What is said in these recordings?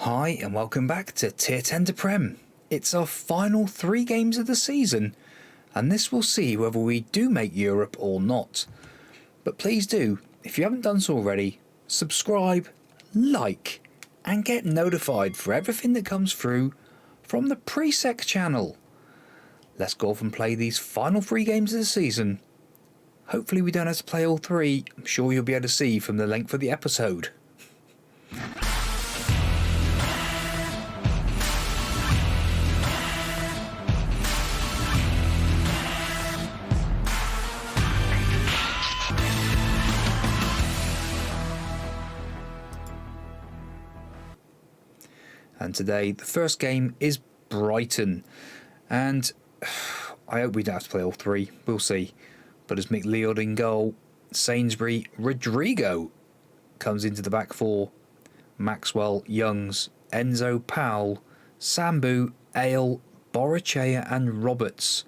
Hi and welcome back to Tier 10 to Prem. It's our final 3 games of the season, and this will see whether we do make Europe or not. But please do, if you haven't done so already, subscribe, like, and get notified for everything that comes through from the Priisek channel. Let's go off and play these final 3 games of the season. Hopefully we don't have to play all 3, I'm sure you'll be able to see from the length of the episode. And today, the first game is Brighton. And I hope we don't have to play all 3. We'll see. But as McLeod in goal, Sainsbury, Rodrigo comes into the back 4. Maxwell, Youngs, Enzo, Powell, Sambu, Ale, Borachea and Roberts.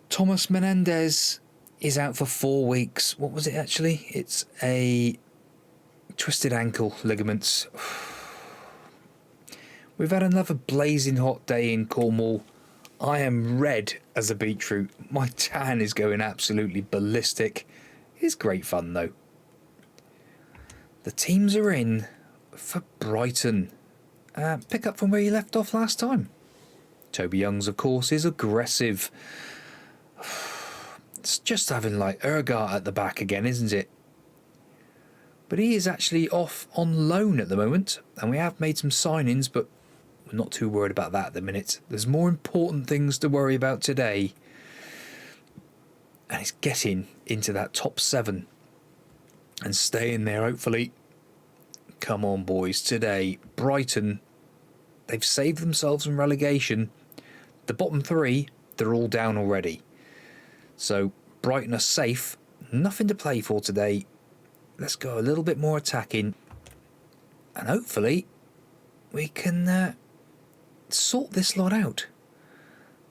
Thomas Menendez is out for 4 weeks. What was it actually? It's a twisted ankle ligaments. We've had another blazing hot day in Cornwall. I am red as a beetroot. My tan is going absolutely ballistic. It's great fun though. The teams are in for Brighton. Pick up from where you left off last time. Toby Youngs, of course, is aggressive. It's just having like Ergar at the back again, isn't it? But he is actually off on loan at the moment, and we have made some signings, but we're not too worried about that at the minute. There's more important things to worry about today, and it's getting into that top 7 and staying there, hopefully. Come on, boys. Today, Brighton, they've saved themselves from relegation. The bottom 3, they're all down already. So, Brighton are safe. Nothing to play for today. Let's go a little bit more attacking, and hopefully we can sort this lot out.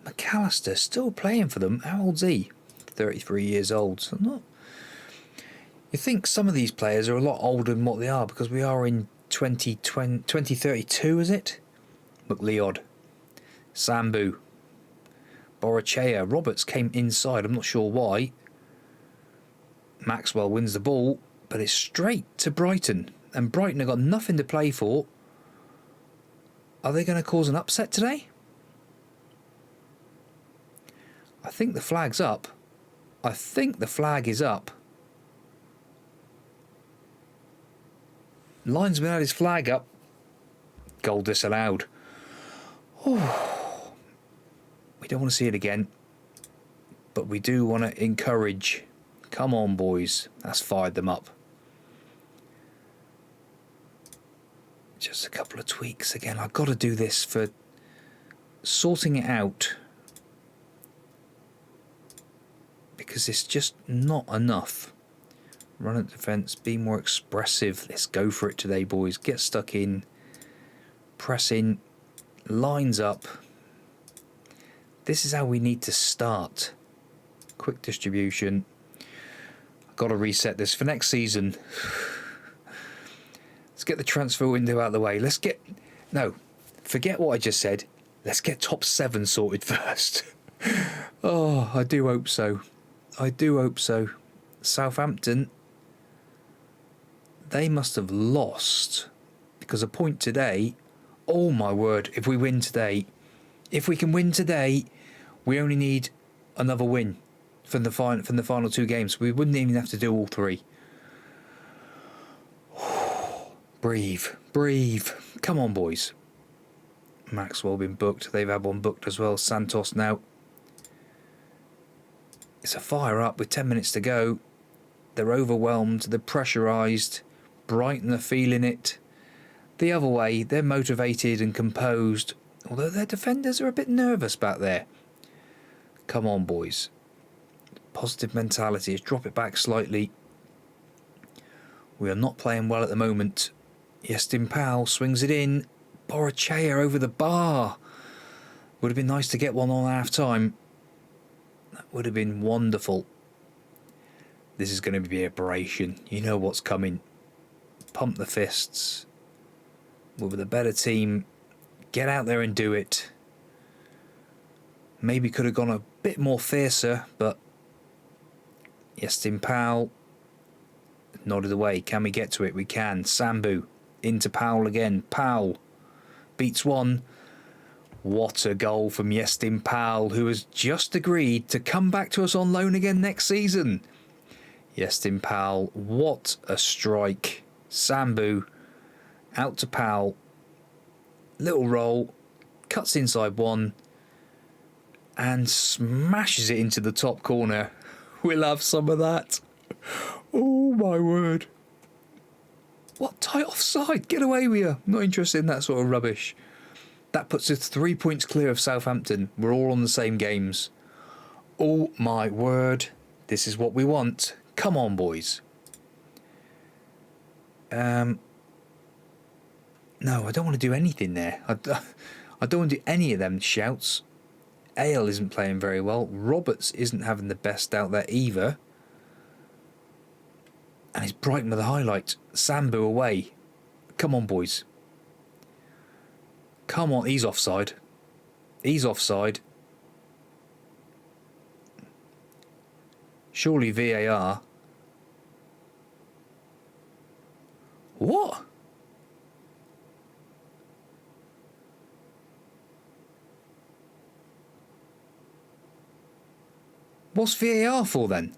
McAllister still playing for them. How old's he? 33 years old. So not. You think some of these players are a lot older than what they are, because we are in 2032, is it? McLeod, Sambu, Borachea, Roberts came inside. I'm not sure why. Maxwell wins the ball, but it's straight to Brighton, and Brighton have got nothing to play for. Are they going to cause an upset today? I think the flag's up. I think the flag is up. Linesman had his flag up. Goal disallowed. Oh. We don't want to see it again, but we do want to encourage. Come on, boys. That's fired them up. Just a couple of tweaks again. I've got to do this for sorting it out, because it's just not enough. Run at defence, be more expressive. Let's go for it today, boys. Get stuck in, press in, lines up. This is how we need to start. Quick distribution. I've got to reset this for next season. Let's get the transfer window out of the way. No, forget what I just said. Let's get top 7 sorted first. Oh, I do hope so. I do hope so. Southampton, they must have lost, because a point today, oh my word, if we win today, if we can win today, we only need another win from the final 2 games. We wouldn't even have to do all 3. Breathe. Come on, boys. Maxwell been booked. They've had one booked as well. Santos now. It's a fire up with 10 minutes to go. They're overwhelmed. They're pressurised. Brighton are feeling it. The other way, they're motivated and composed, although their defenders are a bit nervous back there. Come on, boys. Positive mentality. Let's drop it back slightly. We are not playing well at the moment. Yestin Powell swings it in. Borachea over the bar. Would have been nice to get one on half time. That would have been wonderful. This is going to be aberration. You know what's coming. Pump the fists. We're with a better team. Get out there and do it. Maybe could have gone a bit more fiercer, but Yestin Powell nodded away. Can we get to it? We can. Sambu into Powell again. Powell beats one. What a goal from Yestin Powell, who has just agreed to come back to us on loan again next season. Yestin Powell, what a strike. Sambu out to Powell. Little roll. Cuts inside one. And smashes it into the top corner. We'll have some of that. Oh my word. What tight offside? Get away with you. Not interested in that sort of rubbish. That puts us 3 points clear of Southampton. We're all on the same games. Oh my word. This is what we want. Come on, boys. No, I don't want to do anything there. I don't want to do any of them shouts. Ale isn't playing very well. Roberts isn't having the best out there either. And it's Brighton with a highlight. Sambu away. Come on, boys. Come on. He's offside. He's offside. Surely VAR. What? What's VAR for then?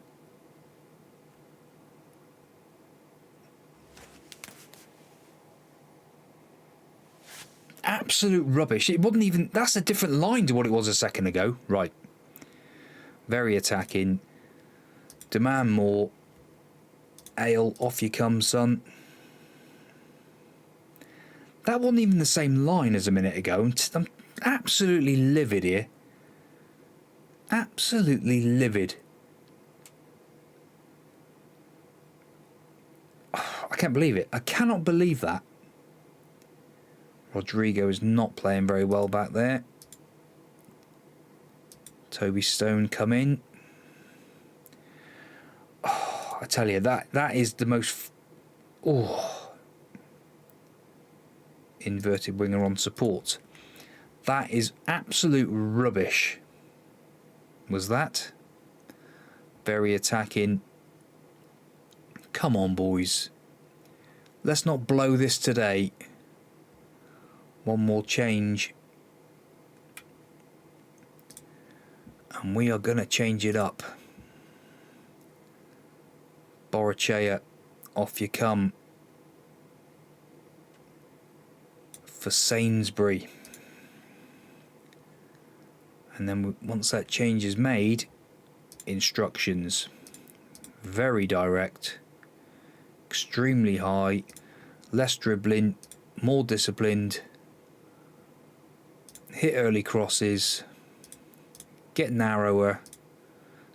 Absolute rubbish. It wasn't even... That's a different line to what it was a second ago. Right. Very attacking. Demand more. Ale, off you come, son. That wasn't even the same line as a minute ago. I'm absolutely livid here. Absolutely livid. Oh, I can't believe it. I cannot believe that. Rodrigo is not playing very well back there. Toby Stone come in. Oh, I tell you, that is the most... Oh. Inverted winger on support. That is absolute rubbish. Was that? Very attacking. Come on, boys. Let's not blow this today. One more change. And we are going to change it up. Borachea, off you come. For Sainsbury. And then once that change is made, instructions. Very direct. Extremely high. Less dribbling. More disciplined. Hit early crosses. Get narrower.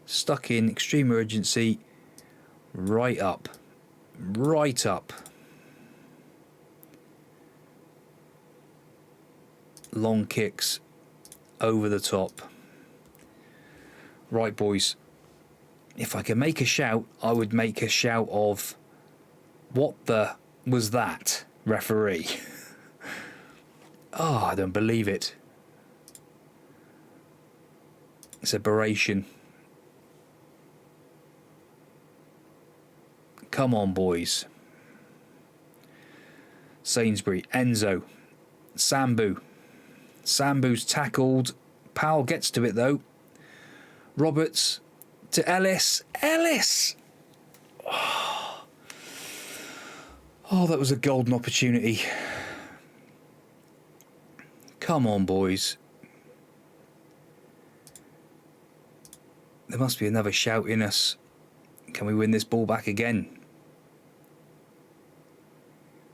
Stuck in. Extreme urgency. Right up. Right up. Long kicks. Over the top. Right, boys. If I could make a shout, I would make a shout of, what the was that, referee? Oh, I don't believe it. It's aberration. Come on, boys. Sainsbury, Enzo, Sambu. Sambu's tackled. Powell gets to it though. Roberts to Ellis. Ellis! Oh, that was a golden opportunity. Come on, boys. There must be another shout in us. Can we win this ball back again?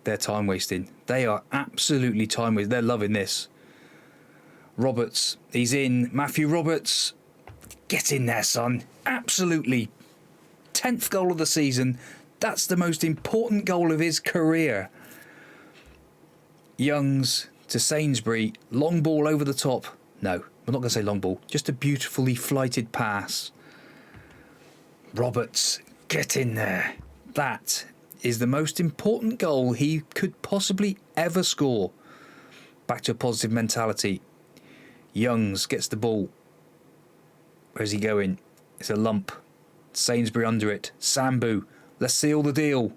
They're time wasting. They are absolutely time wasting. They're loving this. Roberts, he's in. Matthew Roberts, get in there, son. Absolutely. 10th goal of the season. That's the most important goal of his career. Youngs to Sainsbury. Long ball over the top. No, I'm not going to say long ball. Just a beautifully flighted pass. Roberts, get in there. That is the most important goal he could possibly ever score. Back to a positive mentality. Youngs gets the ball. Where's he going? It's a lump. Sainsbury under it. Sambu. Let's seal the deal.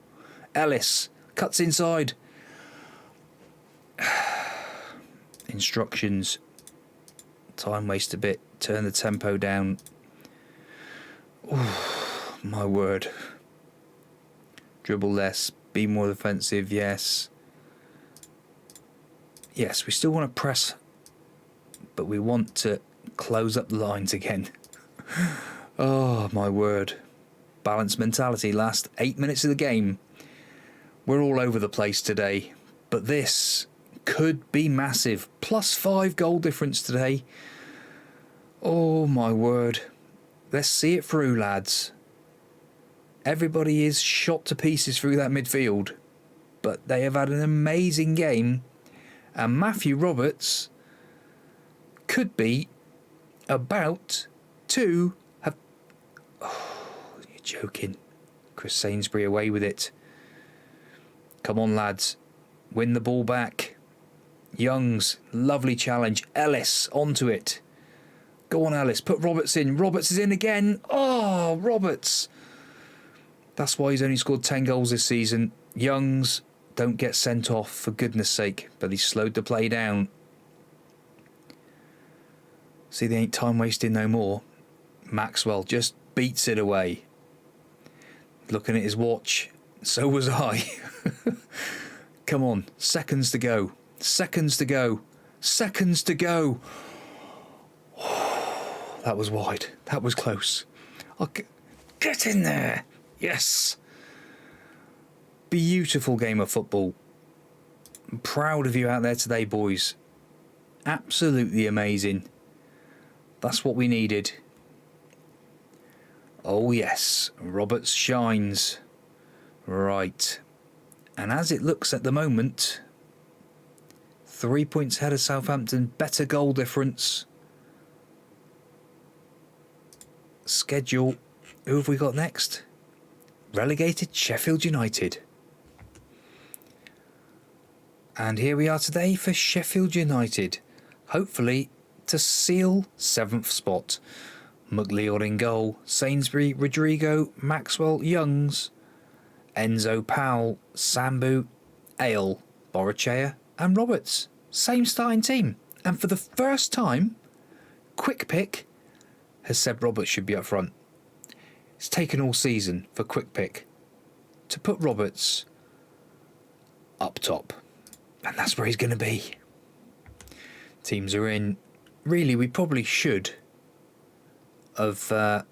Ellis cuts inside. Instructions. Time waste a bit. Turn the tempo down. Oh, my word. Dribble less. Be more defensive. Yes. Yes, we still want to press, but we want to close up the lines again. Oh, my word. Balanced mentality. Last 8 minutes of the game. We're all over the place today, but this could be massive. +5 goal difference today. Oh, my word. Let's see it through, lads. Everybody is shot to pieces through that midfield, but they have had an amazing game, and Matthew Roberts could be about to have... Oh, you're joking. Chris Sainsbury away with it. Come on, lads. Win the ball back. Youngs, lovely challenge. Ellis, onto it. Go on, Ellis. Put Roberts in. Roberts is in again. Oh, Roberts. That's why he's only scored 10 goals this season. Youngs, don't get sent off, for goodness sake. But he slowed the play down. See, they ain't time wasting no more. Maxwell just beats it away. Looking at his watch. So was I. Come on. Seconds to go. Seconds to go. Seconds to go. That was wide. That was close. Get in there. Yes. Beautiful game of football. I'm proud of you out there today, boys. Absolutely amazing. That's what we needed. Oh, yes. Roberts shines. Right. And as it looks at the moment, 3 points ahead of Southampton. Better goal difference. Schedule. Who have we got next? Relegated Sheffield United. And here we are today for Sheffield United. Hopefully to seal 7th spot. McLeod in goal. Sainsbury, Rodrigo, Maxwell, Youngs, Enzo, Powell, Sambu, Ale, Borachea and Roberts. Same starting team. And for the first time, Quick Pick has said Roberts should be up front. It's taken all season for Quick Pick to put Roberts up top. And that's where he's going to be. Teams are in. Really, we probably should have,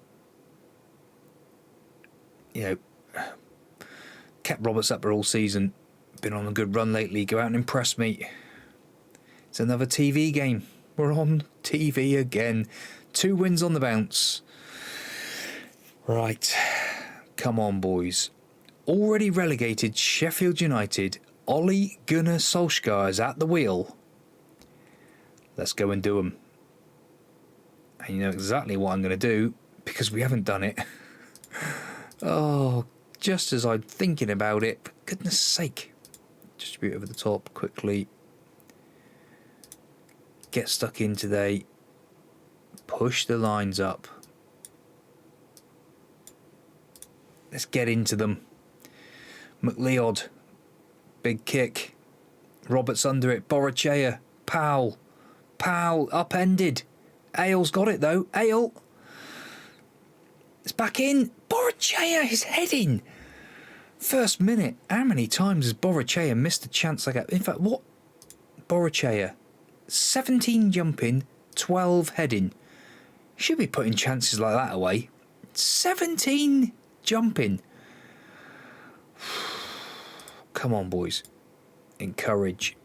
kept Roberts up there all season. Been on a good run lately. Go out and impress me. It's another TV game. We're on TV again. 2 wins on the bounce. Right. Come on, boys. Already relegated Sheffield United. Ole Gunnar Solskjaer is at the wheel. Let's go and do them. And you know exactly what I'm going to do, because we haven't done it. Oh, just as I'm thinking about it, for goodness sake. Distribute over the top quickly. Get stuck in today. Push the lines up. Let's get into them. McLeod. Big kick. Roberts under it. Borachea. Powell. Powell upended. Ale's got it though. Ale. It's back in. Borachea is heading. First minute. How many times has Borachea missed a chance like that? In fact, what? Borachea. 17 jumping, 12 heading. Should be putting chances like that away. 17 jumping. Come on, boys. Encourage.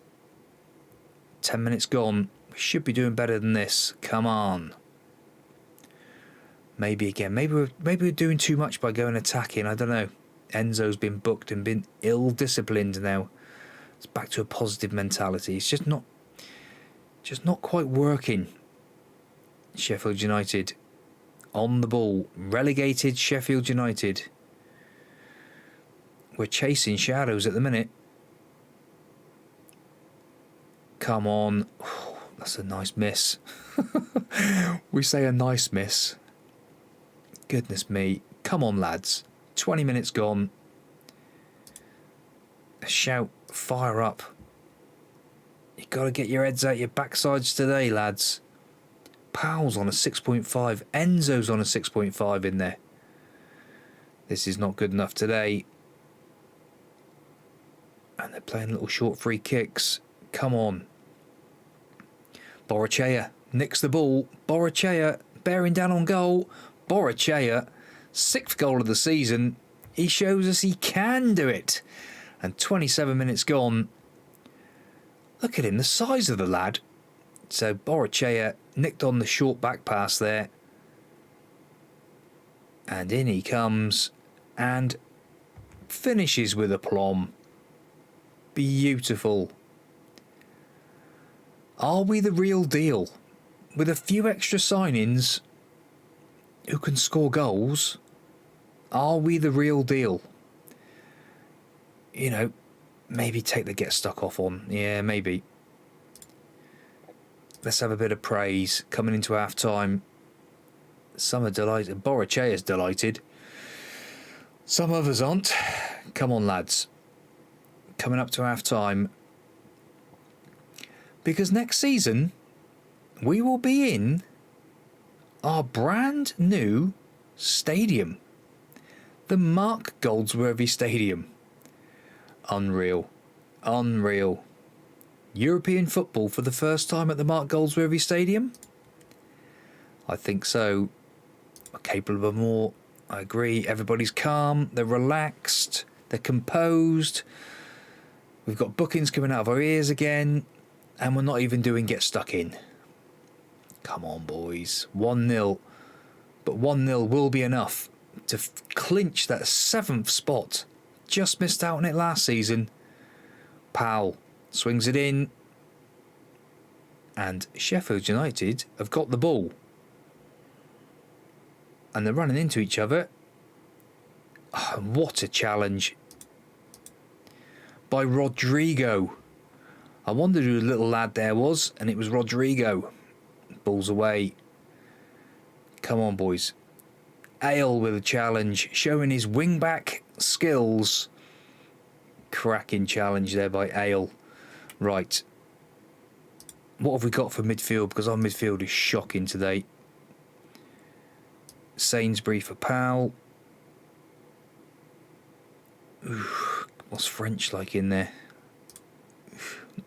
10 minutes gone. We should be doing better than this. Come on. Maybe again. Maybe we're doing too much by going attacking. I don't know. Enzo's been booked and been ill-disciplined now. It's back to a positive mentality. It's just not quite working. Sheffield United on the ball. Relegated Sheffield United. We're chasing shadows at the minute. Come on. Oh, that's a nice miss. We say a nice miss. Goodness me. Come on, lads. 20 minutes gone. Shout, fire up. You got to get your heads out your backsides today, lads. Powell's on a 6.5. Enzo's on a 6.5 in there. This is not good enough today. And they're playing little short free kicks. Come on. Borachea nicks the ball. Borachea bearing down on goal. Borachea, 6th goal of the season. He shows us he can do it. And 27 minutes gone. Look at him, the size of the lad. So Borachea nicked on the short back pass there. And in he comes and finishes with aplomb. Beautiful. Are we the real deal? With a few extra signings who can score goals, are we the real deal? You know, maybe take the get stuck off on. Yeah, maybe. Let's have a bit of praise coming into half time. Some are delighted. Borachea's delighted. Some others aren't. Come on, lads. Coming up to half time. Because next season, we will be in our brand new stadium. The Mark Goldsworthy Stadium. Unreal. Unreal. European football for the first time at the Mark Goldsworthy Stadium? I think so. We're capable of more. I agree. Everybody's calm. They're relaxed. They're composed. We've got bookings coming out of our ears again. And we're not even doing get stuck in. Come on, boys. 1-0. But 1-0 will be enough to clinch that 7th spot. Just missed out on it last season. Powell swings it in. And Sheffield United have got the ball. And they're running into each other. Oh, what a challenge. By Rodrigo. I wondered who the little lad there was, and it was Rodrigo. Ball's away. Come on, boys. Ale with a challenge, showing his wing-back skills. Cracking challenge there by Ale. Right. What have we got for midfield? Because our midfield is shocking today. Sainsbury for Powell. Ooh, what's French like in there?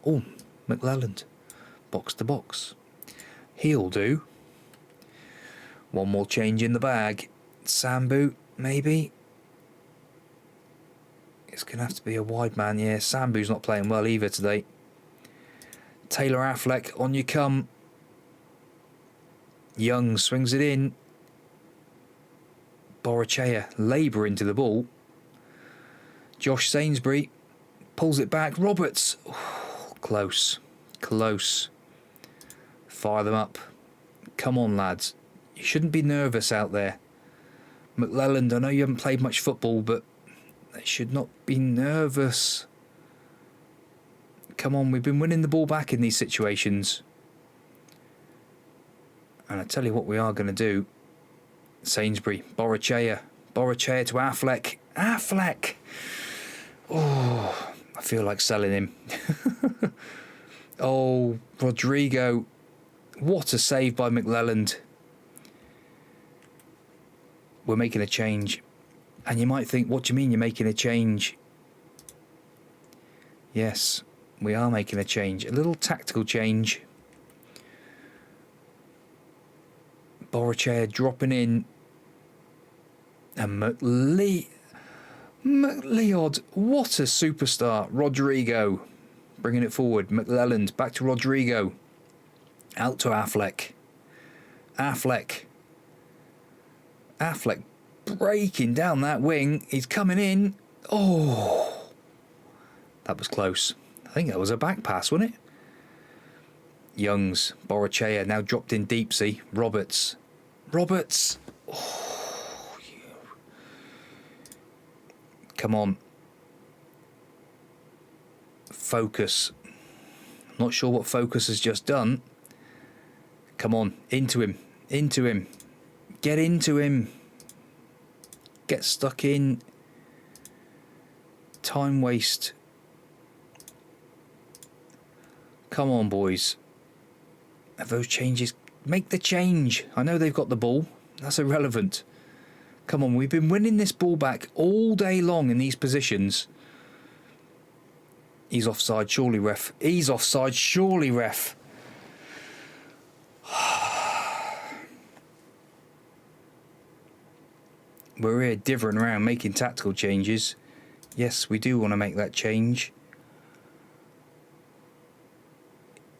Oh, McLelland. Box to box. He'll do. One more change in the bag. Sambu, maybe. It's going to have to be a wide man. Yeah, Sambu's not playing well either today. Taylor Affleck, on you come. Young swings it in. Borachea labour into the ball. Josh Sainsbury pulls it back. Roberts. Oh, close. Close. Fire them up. Come on, lads. You shouldn't be nervous out there. McLelland, I know you haven't played much football, but they should not be nervous. Come on, we've been winning the ball back in these situations. And I tell you what we are going to do. Sainsbury, Borachea. Borachea to Affleck. Affleck! Oh, I feel like selling him. Oh, Rodrigo. What a save by McLelland. We're making a change. And you might think, what do you mean you're making a change? Yes, we are making a change. A little tactical change. Borachea dropping in. And McLeod, what a superstar. Rodrigo bringing it forward. McLelland back to Rodrigo. Out to Affleck. Affleck breaking down that wing. He's coming in. Oh, that was close. I think that was a back pass, wasn't it? Youngs, Borachea now dropped in deep. See, Roberts. Oh, come on. focus. I'm not sure what focus has just done. Come on, into him, into him. Get into him. Get stuck in. Time waste. Come on, boys. Have those changes? Make the change. I know they've got the ball. That's irrelevant. Come on, we've been winning this ball back all day long in these positions. He's offside, surely, ref. He's offside, surely, ref. We're here dithering around making tactical changes. Yes, we do want to make that change.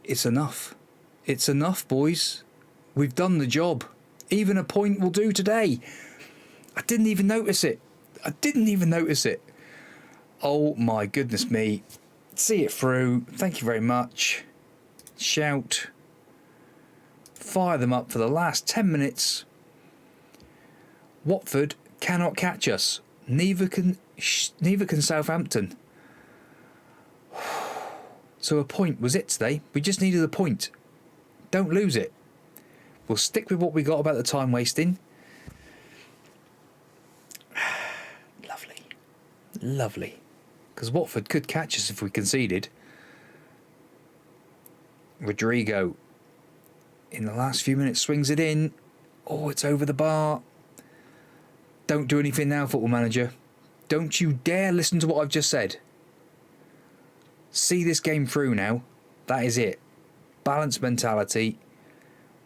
It's enough. It's enough, boys. We've done the job. Even a point will do today. I didn't even notice it. I didn't even notice it. Oh my goodness me. See it through. Thank you very much. Shout. Fire them up for the last 10 minutes. Watford cannot catch us. Neither can Southampton. So a point was it today. We just needed a point. Don't lose it. We'll stick with what we got about the time wasting. Lovely. Lovely. Because Watford could catch us if we conceded. Rodrigo, in the last few minutes, swings it in. Oh, it's over the bar. Don't do anything now, Football Manager. Don't you dare listen to what I've just said. See this game through now. That is it. Balanced mentality.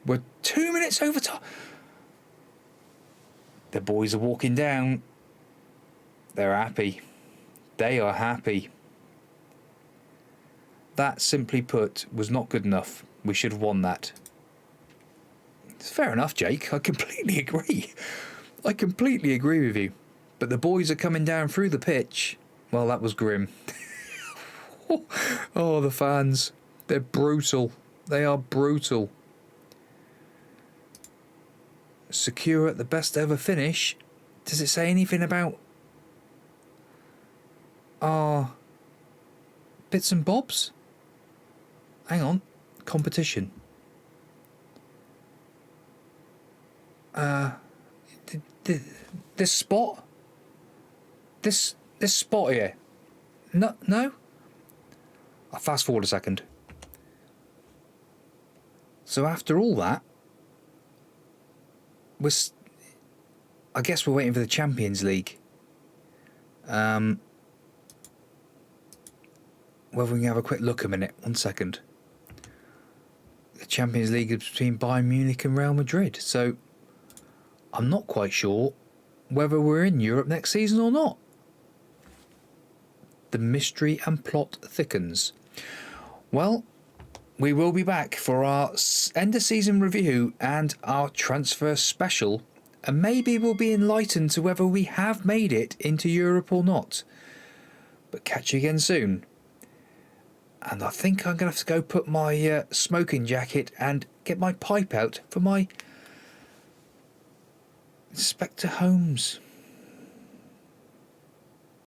We're 2 minutes over time. The boys are walking down. They're happy. They are happy. That, simply put, was not good enough. We should have won that. It's fair enough, Jake. I completely agree. I completely agree with you. But the boys are coming down through the pitch. Well, that was grim. Oh, the fans. They're brutal. They are brutal. Secure at the best ever finish. Does it say anything about our bits and bobs? Hang on. Competition. This spot? This spot here? No? I'll fast forward a second. So after all that, I guess we're waiting for the Champions League. Whether we can have a quick look a minute. 1 second. The Champions League is between Bayern Munich and Real Madrid. So I'm not quite sure whether we're in Europe next season or not. The mystery and plot thickens. Well, we will be back for our end of season review and our transfer special, and maybe we'll be enlightened to whether we have made it into Europe or not. But catch you again soon. And I think I'm going to have to go put my smoking jacket and get my pipe out for my Inspector Holmes.